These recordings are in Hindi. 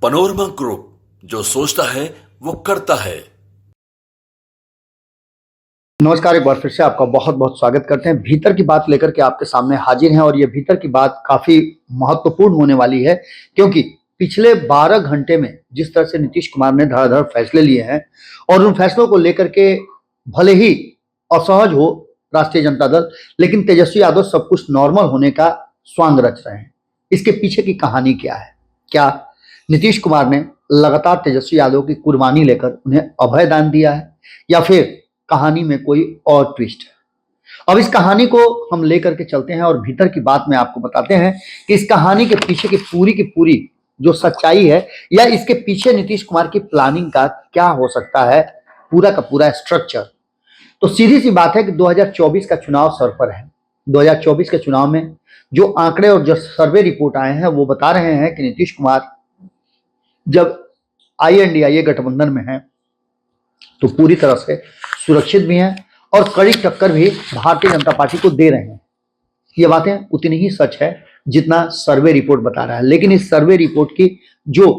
पनोरमा ग्रुप, जो सोचता है वो करता है। नमस्कार, एक बार फिर से आपका बहुत बहुत स्वागत करते हैं। भीतर की बात लेकर के आपके सामने हाजिर हैं और ये भीतर की बात काफी महत्वपूर्ण होने वाली है, क्योंकि पिछले 12 घंटे में जिस तरह से नीतीश कुमार ने धड़ाधड़ फैसले लिए हैं और उन फैसलों को लेकर के भले ही असहज हो राष्ट्रीय जनता दल, लेकिन तेजस्वी यादव सब कुछ नॉर्मल होने का स्वांग रच रहे हैं। इसके पीछे की कहानी क्या है? क्या नीतीश कुमार ने लगातार तेजस्वी यादव की कुर्बानी लेकर उन्हें अभय दान दिया है, या फिर कहानी में कोई और ट्विस्ट है? अब इस कहानी को हम लेकर के चलते हैं और भीतर की बात में आपको बताते हैं कि इस कहानी के पीछे की पूरी जो सच्चाई है, या इसके पीछे नीतीश कुमार की प्लानिंग का क्या हो सकता है, पूरा का पूरा स्ट्रक्चर। तो सीधी सी बात है कि 2024 का चुनाव सर पर है। 2024 के चुनाव में जो आंकड़े और जो सर्वे रिपोर्ट आए हैं वो बता रहे हैं कि नीतीश कुमार जब INDIA गठबंधन में है तो पूरी तरह से सुरक्षित भी हैं और कड़ी टक्कर भी भारतीय जनता पार्टी को दे रहे हैं। ये बातें उतनी ही सच है जितना सर्वे रिपोर्ट बता रहा है, लेकिन इस सर्वे रिपोर्ट की जो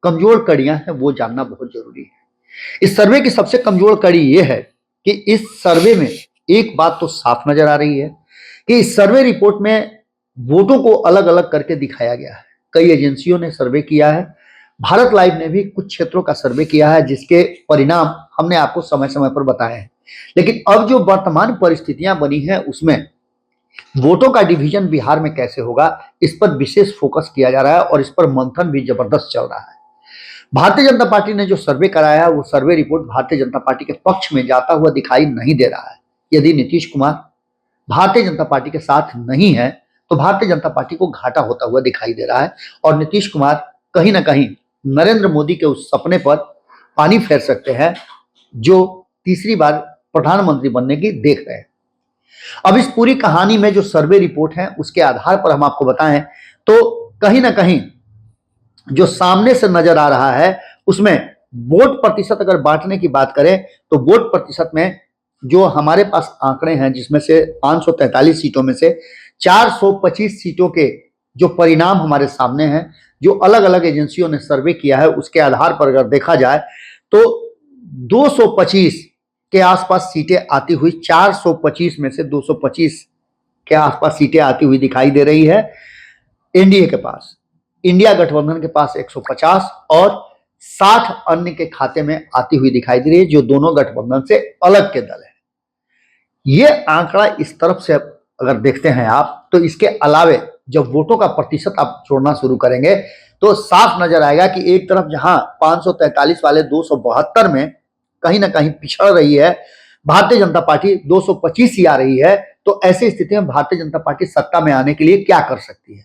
कमजोर कड़ियां हैं वो जानना बहुत जरूरी है। इस सर्वे की सबसे कमजोर कड़ी ये है कि इस सर्वे में एक बात तो साफ नजर आ रही है कि इस सर्वे रिपोर्ट में वोटों को अलग अलग करके दिखाया गया है। कई एजेंसियों ने सर्वे किया है, भारत लाइव ने भी कुछ क्षेत्रों का सर्वे किया है, जिसके परिणाम हमने आपको समय समय पर बताए हैं। लेकिन अब जो वर्तमान परिस्थितियां बनी हैं उसमें वोटों का डिवीजन बिहार में कैसे होगा, इस पर विशेष फोकस किया जा रहा है और इस पर मंथन भी जबरदस्त चल रहा है। भारतीय जनता पार्टी ने जो सर्वे कराया है वो survey report Bharatiya Janata party के पक्ष में जाता हुआ दिखाई नहीं दे रहा है। यदि नीतीश कुमार भारतीय जनता पार्टी के साथ नहीं है तो भारतीय जनता पार्टी को घाटा होता हुआ दिखाई दे रहा है और नीतीश कुमार कहीं ना कहीं नरेंद्र मोदी के उस सपने पर पानी फेर सकते हैं जो तीसरी बार प्रधानमंत्री बनने की देख रहे हैं। अब इस पूरी कहानी में जो सर्वे रिपोर्ट है उसके आधार पर हम आपको बताएं तो कहीं ना कहीं जो सामने से नजर आ रहा है उसमें वोट प्रतिशत अगर बांटने की बात करें तो वोट प्रतिशत में जो हमारे पास आंकड़े हैं, जिसमें से 543 सीटों में से 425 सीटों के जो परिणाम हमारे सामने हैं, जो अलग अलग एजेंसियों ने सर्वे किया है, उसके आधार पर अगर देखा जाए तो 225 के आसपास सीटें आती हुई, 425 में से 225 के आसपास सीटें आती हुई दिखाई दे रही है एनडीए के पास। इंडिया गठबंधन के पास 150 और 60 अन्य के खाते में आती हुई दिखाई दे रही है, जो दोनों गठबंधन से अलग के दल है। ये आंकड़ा इस तरफ से अगर देखते हैं आप तो इसके अलावे जब वोटों का प्रतिशत आप जोड़ना शुरू करेंगे तो साफ नजर आएगा कि एक तरफ जहां 543 वाले 272 में कहीं ना कहीं पिछड़ रही है भारतीय जनता पार्टी, 225 ही आ रही है, तो ऐसी स्थिति में भारतीय जनता पार्टी सत्ता में आने के लिए क्या कर सकती है?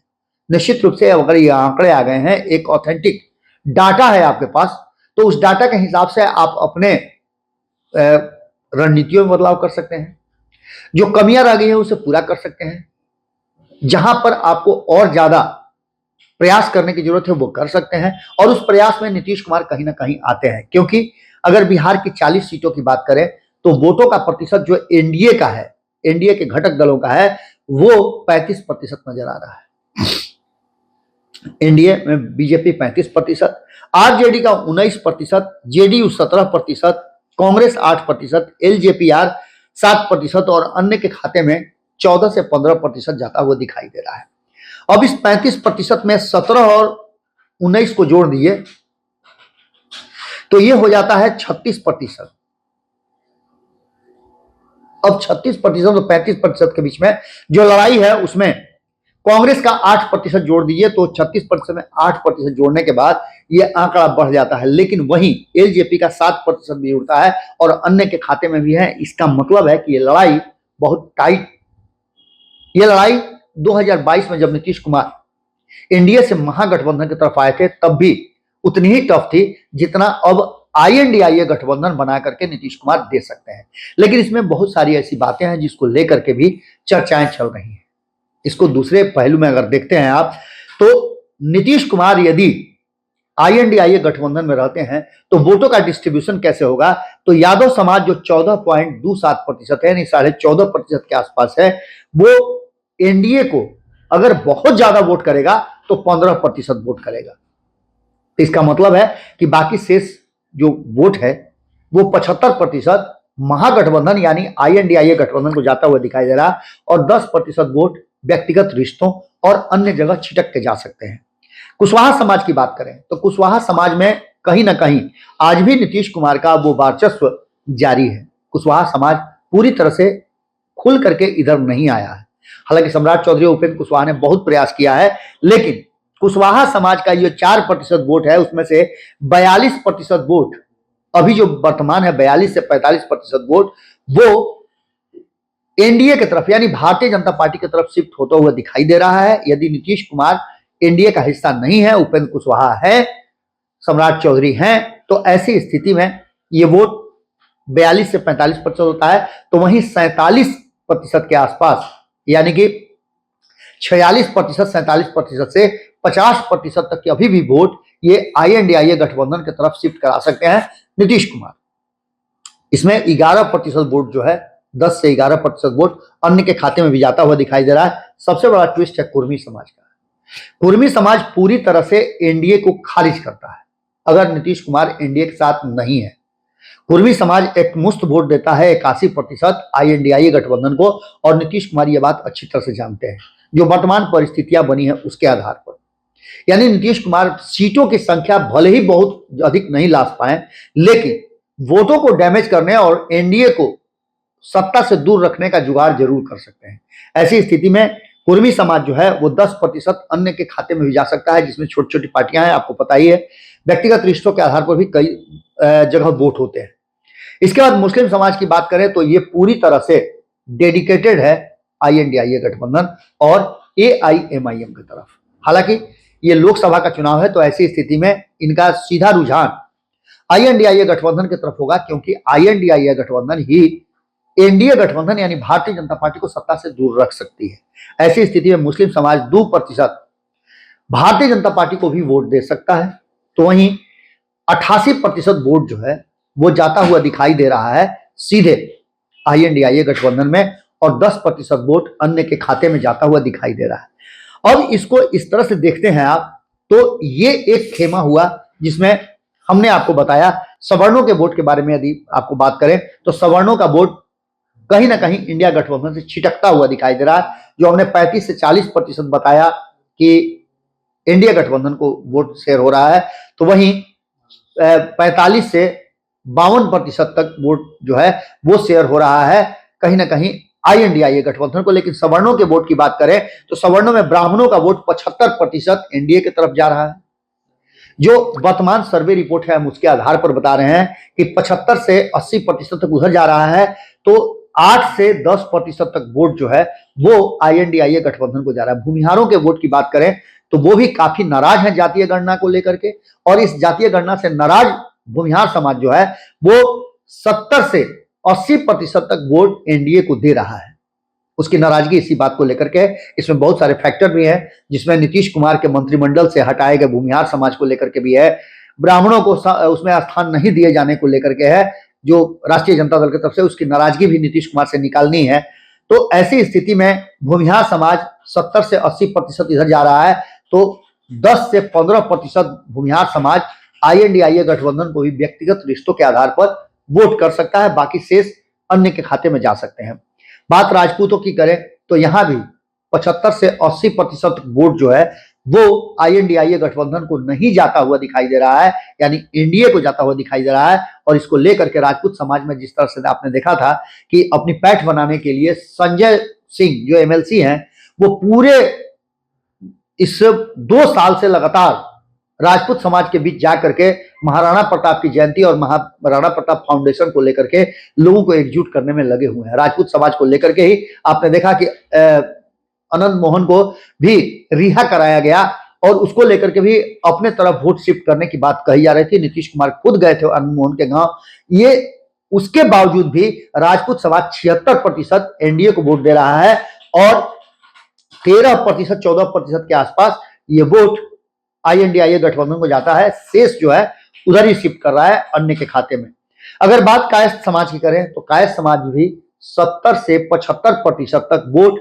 निश्चित रूप से अगर ये आंकड़े आ गए हैं, एक ऑथेंटिक डाटा है आपके पास, तो उस डाटा के हिसाब से आप अपने रणनीतियों में बदलाव कर सकते हैं। जो कमियां रह गई है उसे पूरा कर सकते हैं। जहां पर आपको और ज्यादा प्रयास करने की जरूरत है वो कर सकते हैं और उस प्रयास में नीतीश कुमार कहीं ना कहीं आते हैं, क्योंकि अगर बिहार की 40 सीटों की बात करें तो वोटों का प्रतिशत जो एनडीए का है, एनडीए के घटक दलों का है, वो 35% नजर आ रहा है। एनडीए में बीजेपी 35%, आरजेडी का 19%, जेडीयू 17%, कांग्रेस 8%, एलजेपीआर 7% और अन्य के खाते में 14 से 15% जाता हुआ दिखाई दे रहा है। अब इस 35% में 17 और 19 को जोड़ दिए तो ये हो जाता है 36%। अब 36% और 35% के बीच में जो लड़ाई है उसमें कांग्रेस का 8% जोड़ दीजिए तो 36% में 8% जोड़ने के बाद ये आंकड़ा बढ़ जाता है, लेकिन वहीं एलजेपी का 7% भी उड़ता है और अन्य के खाते में भी है। इसका मतलब है कि ये लड़ाई बहुत टाइट। ये लड़ाई 2022 में जब नीतीश कुमार एनडीए से महागठबंधन की तरफ आए थे तब भी उतनी ही टफ थी जितना अब INDIA गठबंधन बना करके नीतीश कुमार दे सकते हैं। लेकिन इसमें बहुत सारी ऐसी बातें हैं जिसको लेकर के भी चर्चाएं चल रही हैं। इसको दूसरे पहलू में अगर देखते हैं आप तो नीतीश कुमार यदि INDIA गठबंधन में रहते हैं तो वोटों का डिस्ट्रीब्यूशन कैसे होगा? तो यादव समाज जो 14.27% है, यानी 14.5% के आसपास है, वो एनडीए को अगर बहुत ज्यादा वोट करेगा तो 15% वोट करेगा। तो इसका मतलब है कि बाकी शेष जो वोट है वो 75% महागठबंधन यानी INDIA गठबंधन को जाता हुआ दिखाई दे रहा है और 10% वोट व्यक्तिगत रिश्तों और अन्य जगह छिटक के जा सकते हैं। कुशवाहा समाज की बात करें तो कुशवाहा समाज में कहीं ना कहीं आज भी नीतीश कुमार का वो वर्चस्व जारी है। कुशवाहा समाज पूरी तरह से खुल करके इधर नहीं आया है। हालांकि सम्राट चौधरी उपेंद्र कुशवाहा ने बहुत प्रयास किया है, लेकिन कुशवाहा समाज का ये 4% वोट है, उसमें से 42% वोट अभी जो वर्तमान है 42 से 45% वोट वो एनडीए की तरफ यानी भारतीय जनता पार्टी की तरफ शिफ्ट होता हुआ दिखाई दे रहा है। यदि नीतीश कुमार एनडीए का हिस्सा नहीं है, उपेंद्र कुशवाहा है, सम्राट चौधरी हैं, तो ऐसी स्थिति में ये वोट 42 से 45% होता है, तो वहीं 47% के आसपास यानी कि 46%, 47% से 50% तक के अभी भी वोट ये INDIA गठबंधन की तरफ शिफ्ट करा सकते हैं नीतीश कुमार। इसमें 11% वोट जो है 10 से 11% वोट अन्य के खाते में भी जाता हुआ दिखाई दे रहा है। सबसे बड़ा ट्विस्ट है कुर्मी समाज का। कुर्मी समाज पूरी तरह से एनडीए को खारिज करता है अगर नीतीश कुमार एनडीए के साथ नहीं है। कुर्मी समाज एक मुश्त वोट देता है 81% INDIA गठबंधन को, और नीतीश कुमार ये बात अच्छी तरह से जानते हैं जो वर्तमान परिस्थितियां बनी है उसके आधार पर। यानी नीतीश कुमार सीटों की संख्या भले ही बहुत अधिक नहीं ला पाए, लेकिन वोटों को डैमेज करने और एनडीए को सत्ता से दूर रखने का जुगाड़ जरूर कर सकते हैं। ऐसी स्थिति में कुर्मी समाज जो है वो 10% अन्य के खाते में भी जा सकता है, जिसमें छोटी छोटी पार्टियां हैं, आपको पता ही है। व्यक्तिगत रिश्तों के आधार पर भी कई जगह वोट होते हैं। इसके बाद मुस्लिम समाज की बात करें तो ये पूरी तरह से डेडिकेटेड है INDIA गठबंधन और AIMIM की तरफ। हालांकि ये लोकसभा का चुनाव है, तो ऐसी स्थिति में इनका सीधा रुझान INDIA गठबंधन की तरफ होगा, क्योंकि INDIA गठबंधन ही एनडीए गठबंधन यानी भारतीय जनता पार्टी को सत्ता से दूर रख सकती है। ऐसी स्थिति में मुस्लिम समाज 2% भारतीय जनता पार्टी को भी वोट दे सकता है, तो वहीं 88% वोट जो है वो जाता हुआ दिखाई दे रहा है सीधे INDIA गठबंधन में, और 10% वोट अन्य के खाते में जाता हुआ दिखाई दे रहा है। अब इसको इस तरह से देखते हैं आप, तो ये एक खेमा हुआ जिसमें हमने आपको बताया सवर्णों के वोट के बारे में। यदि आपको बात करें तो सवर्णों का वोट कहीं ना कहीं इंडिया गठबंधन से छिटकता हुआ दिखाई दे रहा है। जो हमने 35 से 40% बताया कि इंडिया गठबंधन को वोट शेयर हो रहा है, तो वहीं 45 से 52% तक वोट जो है वो शेयर हो रहा है कहीं ना कहीं INDIA गठबंधन को। लेकिन सवर्णों के वोट की बात करें तो सवर्णों में ब्राह्मणों का वोट 75% एनडीए की तरफ जा रहा है। जो वर्तमान सर्वे रिपोर्ट है हम उसके आधार पर बता रहे हैं कि 75 से 80% तक उधर जा रहा है, तो 8 से 10% तक वोट जो है वो INDIA गठबंधन को जा रहा है। भूमिहारों के वोट की बात करें तो वो भी काफी नाराज हैं जातीय गणना को लेकर के, और इस जातीय गणना से नाराज भूमिहार समाज जो है वो 70 से 80% तक वोट एनडीए को दे रहा है। उसकी नाराजगी इसी बात को लेकर के, इसमें बहुत सारे फैक्टर भी हैं, जिसमें नीतीश कुमार के मंत्रिमंडल से हटाए गए भूमिहार समाज को लेकर के भी है, ब्राह्मणों को उसमें स्थान नहीं दिए जाने को लेकर के है, जो राष्ट्रीय जनता दल की तरफ से उसकी नाराजगी भी नीतीश कुमार से निकालनी है। तो ऐसी स्थिति में भूमिहार समाज 70 से 80% इधर जा रहा है, तो 10 से 15% भूमिहार समाज INDIA गठबंधन को भी व्यक्तिगत रिश्तों के आधार पर वोट कर सकता है, बाकी शेष अन्य के खाते में जा सकते हैं। बात राजपूतों की करें तो यहां भी 75 से 80% वोट जो है वो INDIA गठबंधन को नहीं जाता हुआ दिखाई दे रहा है, यानी एनडीए को जाता हुआ दिखाई दे रहा है। और इसको लेकर के राजपूत समाज में जिस तरह से आपने देखा था कि अपनी पैठ बनाने के लिए संजय सिंह जो MLC हैं वो पूरे इस 2 साल से लगातार राजपूत समाज के बीच जाकर के महाराणा प्रताप की जयंती और महाराणा प्रताप फाउंडेशन को लेकर के लोगों को एकजुट करने में लगे हुए हैं। राजपूत समाज को लेकर के ही आपने देखा कि अनंत मोहन को भी रिहा कराया गया, और उसको लेकर के भी अपने तरफ वोट शिफ्ट करने की बात कही जा रही थी। नीतीश कुमार खुद गए थे अनंत मोहन के गांव। ये उसके बावजूद भी राजपूत समाज 76% एनडीए को वोट दे रहा है, और 13% 14% के आसपास ये वोट INDIA गठबंधन को जाता है। शेष जो है उधर ही शिफ्ट कर रहा है अन्य के खाते में। अगर बात कायस्थ समाज की करें तो कायस्थ समाज भी 70 से 75% तक वोट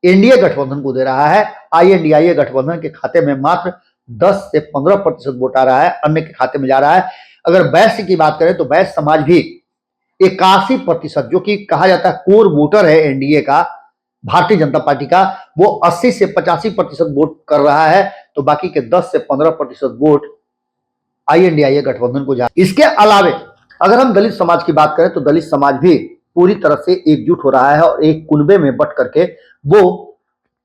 एनडीए गठबंधन को दे रहा है। INDIA गठबंधन के खाते में मात्र 10 से 15% वोट आ रहा है, अन्य के खाते में जा रहा है। अगर वैश्य की बात करें तो वैश्य समाज भी 81%, जो कि कहा जाता है कोर वोटर है एनडीए का, भारतीय जनता पार्टी का, वो 80 से 85% वोट कर रहा है। तो बाकी के 10 से 15% वोट आईएनडीआईए गठबंधन को जा। इसके अलावे अगर हम दलित समाज की बात करें तो दलित समाज भी पूरी तरह से एकजुट हो रहा है और एक कुनबे में बट करके वो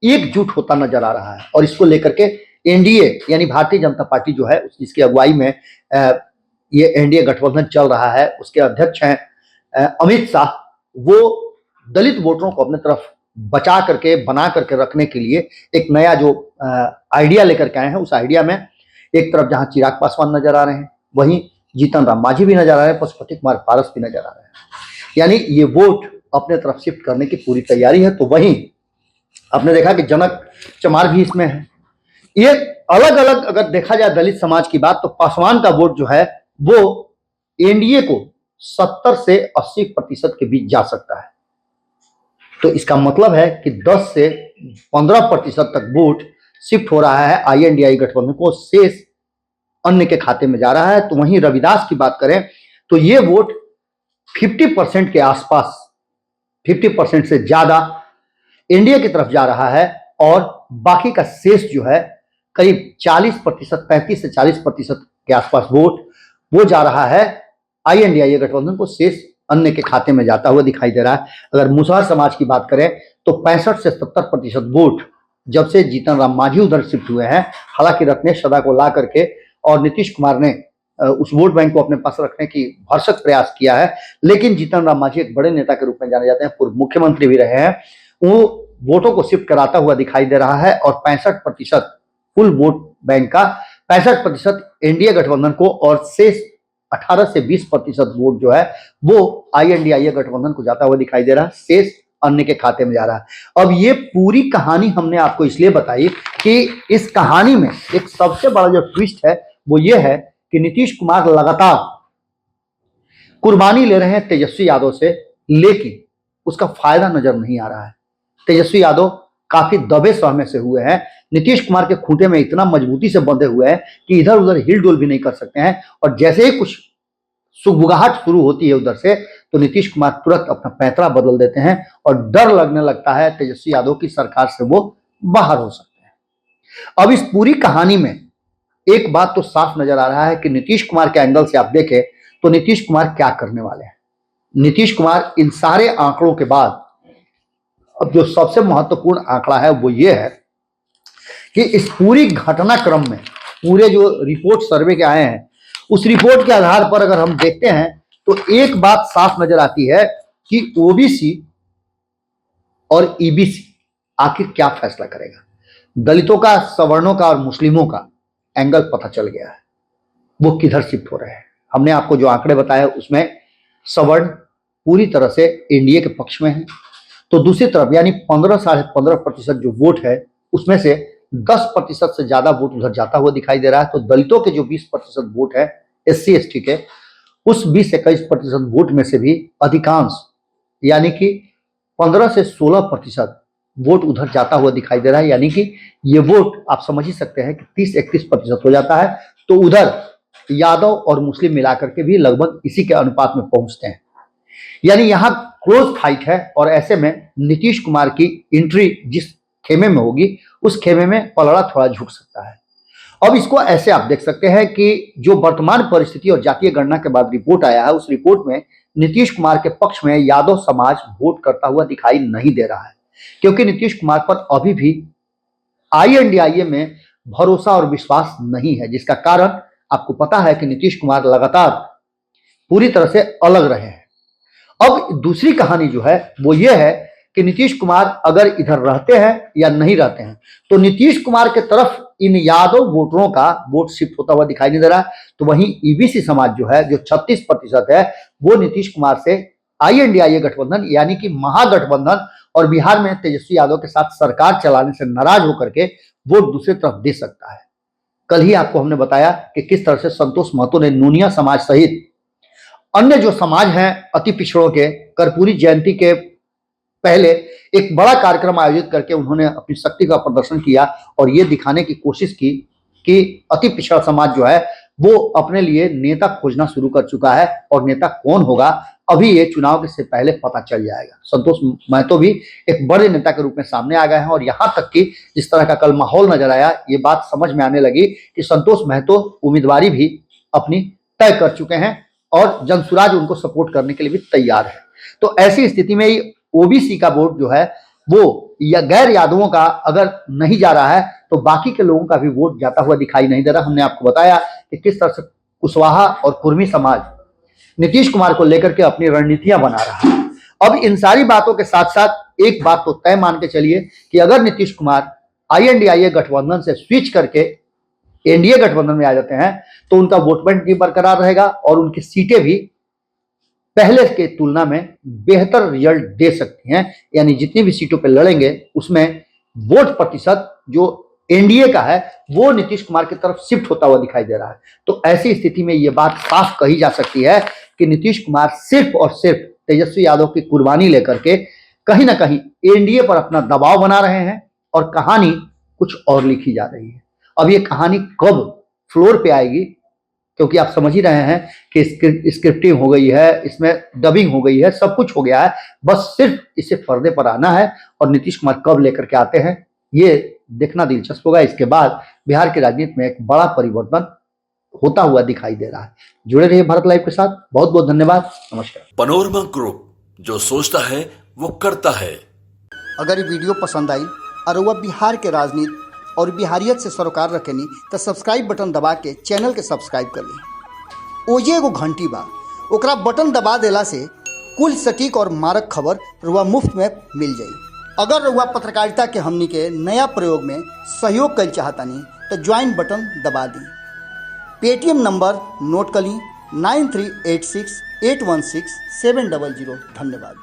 एकजुट होता नजर आ रहा है। और इसको लेकर के एनडीए यानी भारतीय जनता पार्टी जो है जिसकी अगुवाई में ये एनडीए गठबंधन चल रहा है, उसके अध्यक्ष हैं अमित शाह, वो दलित वोटरों को अपने तरफ बचा करके बना करके रखने के लिए एक नया जो आइडिया लेकर के आए हैं, उस आइडिया में एक तरफ जहां चिराग पासवान नजर आ रहे हैं, वहीं जीतन राम मांझी भी नजर आ रहे हैं, पशुपति कुमार पारस भी नजर आ रहे हैं। यानी ये वोट अपने तरफ शिफ्ट करने की पूरी तैयारी है। तो वहीं आपने देखा कि जनक चमार भी इसमें है। ये अलग अलग अगर देखा जाए दलित समाज की बात, तो पासवान का वोट जो है वो एनडीए को 70 से 80% के बीच जा सकता है। तो इसका मतलब है कि 10 से 15% तक वोट शिफ्ट हो रहा है आईएनडीआई गठबंधन को, शेष अन्य के खाते में जा रहा है। तो वहीं रविदास की बात करें तो ये वोट 50% के आसपास, 50% से ज्यादा एनडीए की तरफ जा रहा है और बाकी का शेष जो है करीब 40%, 35 से 40% के आसपास वोट वो जा रहा है आईएनडीआईए गठबंधन को, शेष अन्य के खाते में जाता हुआ दिखाई दे रहा है। अगर मुसहर समाज की बात करें तो 65 से 70% वोट जब से जीतन राम मांझी उधर शिफ्ट हुए हैं, हालांकि रत्नेश सदा को ला करके और नीतीश कुमार ने उस वोट बैंक को अपने पास रखने की भरसक प्रयास किया है, लेकिन जीतन राम मांझी एक बड़े नेता के रूप में जाने जाते हैं, पूर्व मुख्यमंत्री भी रहे हैं, वो वोटों को शिफ्ट कराता हुआ दिखाई दे रहा है। और 65% कुल वोट बैंक का 65% एनडीए गठबंधन को और शेष 18 से 20% वोट जो है वो आईएनडीआईए गठबंधन को जाता हुआ दिखाई दे रहा है, शेष अन्य के खाते में जा रहा है। अब ये पूरी कहानी हमने आपको इसलिए बताई कि इस कहानी में एक सबसे बड़ा जो ट्विस्ट है वो ये है कि नीतीश कुमार लगातार कुर्बानी ले रहे हैं तेजस्वी यादव से, लेकिन उसका फायदा नजर नहीं आ रहा है। तेजस्वी यादव काफी दबे सहमे से हुए हैं, नीतीश कुमार के खूंटे में इतना मजबूती से बंधे हुए हैं कि इधर उधर हिलडुल भी नहीं कर सकते हैं। और जैसे ही कुछ सुगबुगाहट शुरू होती है उधर से, तो नीतीश कुमार तुरंत अपना पैंतरा बदल देते हैं और डर लगने लगता है तेजस्वी यादव की सरकार से वो बाहर हो सकते हैं। अब इस पूरी कहानी में एक बात तो साफ नजर आ रहा है कि नीतीश कुमार के एंगल से आप देखें तो नीतीश कुमार क्या करने वाले हैं। नीतीश कुमार इन सारे आंकड़ों के बाद अब जो सबसे महत्वपूर्ण आंकड़ा है वो ये है कि इस पूरी घटनाक्रम में पूरे जो रिपोर्ट सर्वे के आए हैं, उस रिपोर्ट के आधार पर अगर हम देखते हैं तो एक बात साफ नजर आती है कि ओबीसी और ईबीसी आखिर क्या फैसला करेगा। दलितों का, सवर्णों का और मुस्लिमों का एंगल पता चल गया है, वो किधर शिफ्ट हो रहे हैं। हमने आपको जो आंकड़े बताए उसमें सवर्ण पूरी तरह से एनडीए के पक्ष में है, तो दूसरी तरफ यानी 15 साढ़े 15% जो वोट है उसमें से 10% से ज्यादा वोट उधर जाता हुआ दिखाई दे रहा है। तो दलितों के जो 20% वोट है एससी एसटी के, उस 20-21% वोट में से भी अधिकांश यानी कि 15 से 16% वोट उधर जाता हुआ दिखाई दे रहा है। यानी कि ये वोट आप समझ ही सकते हैं कि 30-31% हो जाता है। तो उधर यादव और मुस्लिम मिलाकर के भी लगभग इसी के अनुपात में पहुंचते हैं। यानी यहां क्लोज फाइट है और ऐसे में नीतीश कुमार की एंट्री जिस खेमे में होगी उस खेमे में पलड़ा थोड़ा झुक सकता है। अब इसको ऐसे आप देख सकते हैं कि जो वर्तमान परिस्थिति और जातीय गणना के बाद रिपोर्ट आया है, उस रिपोर्ट में नीतीश कुमार के पक्ष में यादव समाज वोट करता हुआ दिखाई नहीं दे रहा है, क्योंकि नीतीश कुमार पर अभी भी आईएनडीआईए में भरोसा और विश्वास नहीं है, जिसका कारण आपको पता है कि नीतीश कुमार लगातार पूरी तरह से अलग रहे हैं। अब दूसरी कहानी जो है वो ये है कि नीतीश कुमार अगर इधर रहते हैं या नहीं रहते हैं, तो नीतीश कुमार के तरफ इन यादव वोटरों का वोट शिफ्ट होता हुआ दिखाई नहीं दे रहा। तो वहीं ईबीसी समाज जो है, जो 36% है, वो नीतीश कुमार से आईएनडीआईए गठबंधन यानी कि महागठबंधन और बिहार में तेजस्वी यादव के साथ सरकार चलाने से नाराज होकर के वोट दूसरी तरफ दे सकता है। कल ही आपको हमने बताया कि किस तरह से संतोष महतो ने नूनिया समाज सहित अन्य जो समाज हैं अति पिछड़ों के, कर्पूरी जयंती के पहले एक बड़ा कार्यक्रम आयोजित करके उन्होंने अपनी शक्ति का प्रदर्शन किया और ये दिखाने की कोशिश की कि अति पिछड़ा समाज जो है वो अपने लिए नेता खोजना शुरू कर चुका है, और नेता कौन होगा अभी ये चुनाव के से पहले पता चल जाएगा। संतोष महतो भी एक बड़े नेता के रूप में सामने आ गए हैं, और यहाँ तक कि जिस तरह का कल माहौल नजर आया, ये बात समझ में आने लगी कि संतोष महतो उम्मीदवारी भी अपनी तय कर चुके हैं और जनसुराज उनको सपोर्ट करने के लिए भी तैयार है। तो ऐसी स्थिति में ओबीसी का वोट जो है वो या गैर यादवों का अगर नहीं जा रहा है तो बाकी के लोगों का भी वोट जाता हुआ दिखाई नहीं दे रहा। हमने आपको बताया कि किस तरह से कुशवाहा और कुर्मी समाज नीतीश कुमार को लेकर के अपनी रणनीतियां बना रहा है। अब इन सारी बातों के साथ साथ एक बात तो तय मान के चलिए कि अगर नीतीश कुमार INDIA गठबंधन से स्विच करके एनडीए गठबंधन में आ जाते हैं तो उनका वोट बैंक भी बरकरार रहेगा और उनकी सीटें भी पहले के तुलना में बेहतर रिजल्ट दे सकती हैं। यानी जितनी भी सीटों पर लड़ेंगे उसमें वोट प्रतिशत जो एनडीए का है वो नीतीश कुमार की तरफ शिफ्ट होता हुआ दिखाई दे रहा है। तो ऐसी स्थिति में ये बात साफ कही जा सकती है कि नीतीश कुमार सिर्फ और सिर्फ तेजस्वी यादव की कुर्बानी लेकर के कहीं ना कहीं एनडीए पर अपना दबाव बना रहे हैं, और कहानी कुछ और लिखी जा रही है। अब ये कहानी कब फ्लोर पे आएगी, क्योंकि आप समझ ही रहे हैं कि स्क्रिप्टिंग हो गई है, इसमें डबिंग हो गई है, सब कुछ हो गया है, बस सिर्फ इसे पर्दे पर आना है। और नीतीश कुमार कब लेकर के आते हैं ये देखना दिलचस्प होगा। इसके बाद बिहार की राजनीति में एक बड़ा परिवर्तन होता हुआ दिखाई दे रहा है। जुड़े रहिए भारत लाइव के साथ। बहुत बहुत धन्यवाद। नमस्कार। पनोरमा ग्रुप, जो सोचता है वो करता है। अगर ये वीडियो पसंद आई और वह बिहार के राजनीति और बिहारियत से सरोकार रखेनी तो सब्सक्राइब बटन दबा के चैनल के सब्सक्राइब कर ली। ओजे एगो घंटी बा, ओकरा बटन दबा देला से कुल सटीक और मारक खबर रुआ मुफ्त में मिल जाई। अगर रुआ पत्रकारिता के हमनी के नया प्रयोग में सहयोग कर चाहतानी तो ज्वाइन बटन दबा दी। पेटीएम नंबर नोट कर ली 9386816700। धन्यवाद।